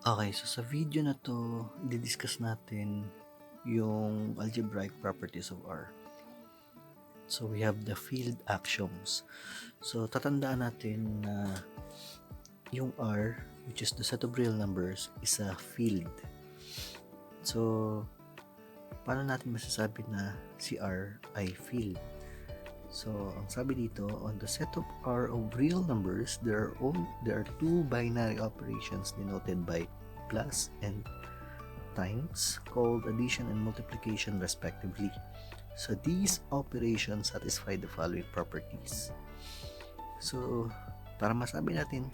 Okay, so sa video na to, i-discuss natin yung algebraic properties of R. So we have the field axioms. So tatandaan natin na yung R, which is the set of real numbers, is a field. So paano natin masasabi na si R ay field? So ang sabi dito, on the set of R of real numbers, there are two binary operations denoted by plus and times called addition and multiplication respectively. So these operations satisfy the following properties. So para masabi natin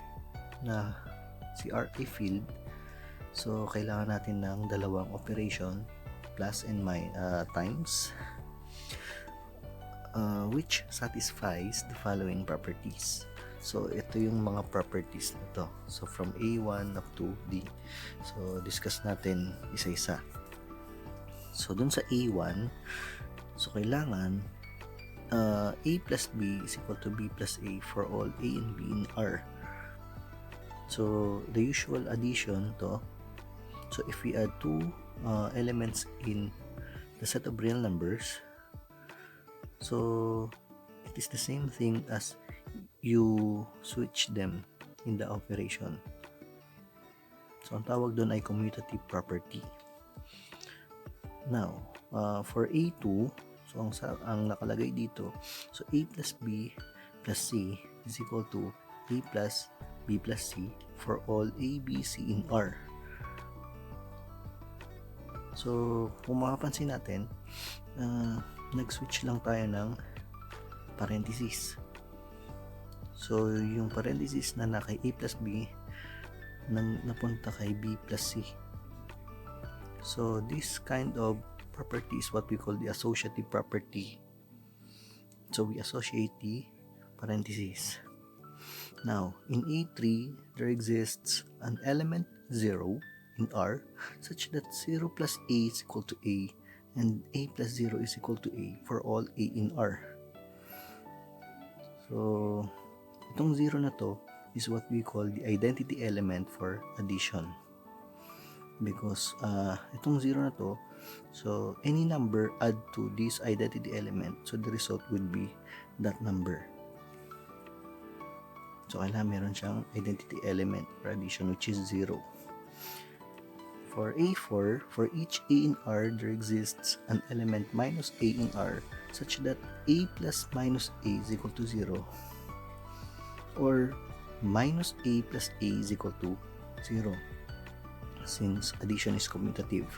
na si R ay field, so kailangan natin ng dalawang operation, plus and times, which satisfies the following properties. So ito yung mga properties na to. So from A1 up to D. So discuss natin isa-isa. So dun sa A1, so kailangan A plus B is equal to B plus A for all A and B in R. So the usual addition to, so if we add two elements in the set of real numbers, so it is the same thing as you switch them in the operation. So ang tawag doon ay commutative property. Now, for A2, so ang nakalagay dito, so A plus B plus C is equal to A plus B plus C for all A, B, C in R. So, kung makapansin natin, nag-switch lang tayo ng parenthesis. So, yung parenthesis na kay A plus B napunta kay B plus C. So, this kind of property is what we call the associative property. So, we associate the parentheses. Now, in A3, there exists an element 0 in R such that 0 plus A is equal to A and A plus 0 is equal to A for all A in R. So, itong 0 na to is what we call the identity element for addition. Because itong 0 na to, so any number add to this identity element, so the result would be that number. So kailangan meron siyang identity element for addition, which is 0. For A4, for each A in R, there exists an element minus A in R such that A plus minus A is equal to 0, or minus A plus A is equal to 0, since addition is commutative.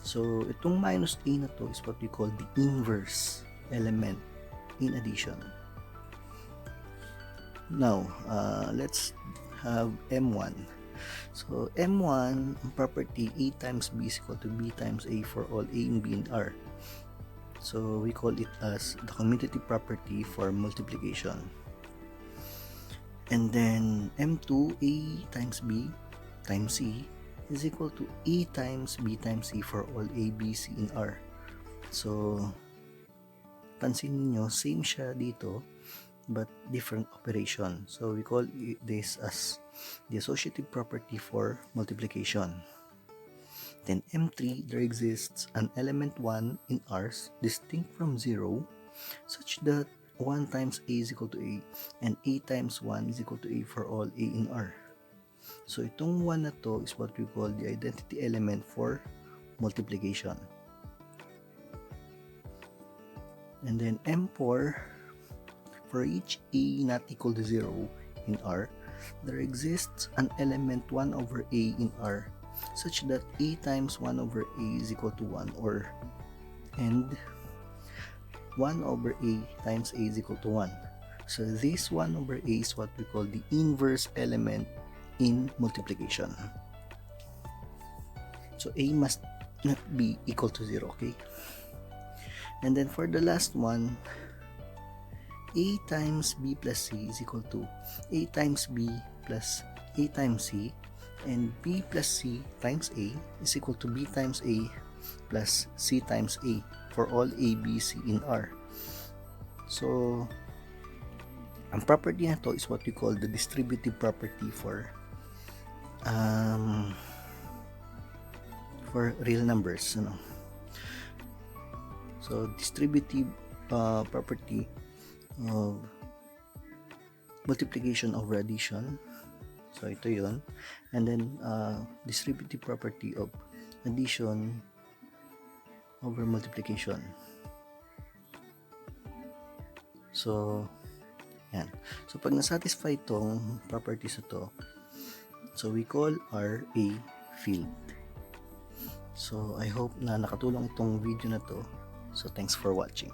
So itong minus A na to is what we call the inverse element in addition. Now, let's have M1. So M1, ang property A times B is equal to B times A for all A and B in R. So we call it as the commutative property for multiplication. And then M2, A times B times C is equal to A times B times C for all A, B, C in R. So pansin niyo, same siya dito but different operation. So we call this as the associative property for multiplication. Then M3, there exists an element 1 in R distinct from 0 such that 1 times A is equal to A and A times 1 is equal to A for all A in R. So itong 1 na to is what we call the identity element for multiplication. And then M4, for each A not equal to 0 in R, there exists an element 1 over A in R such that A times 1 over A is equal to 1, and 1 over A times A is equal to 1. So this 1 over A is what we call the inverse element in multiplication. So A must not be equal to 0, okay? And then for the last one, A times B plus C is equal to A times B plus A times C, and B plus C times A is equal to B times A plus C times A for all A, B, C in R. So ang property na to is what we call the distributive property for for real numbers, so distributive property of multiplication over addition, so ito yun. And then distributive property of addition over multiplication. So yan. So pag nasatisfy itong properties na to, so we call R a field. So I hope na nakatulong itong video na to. So thanks for watching.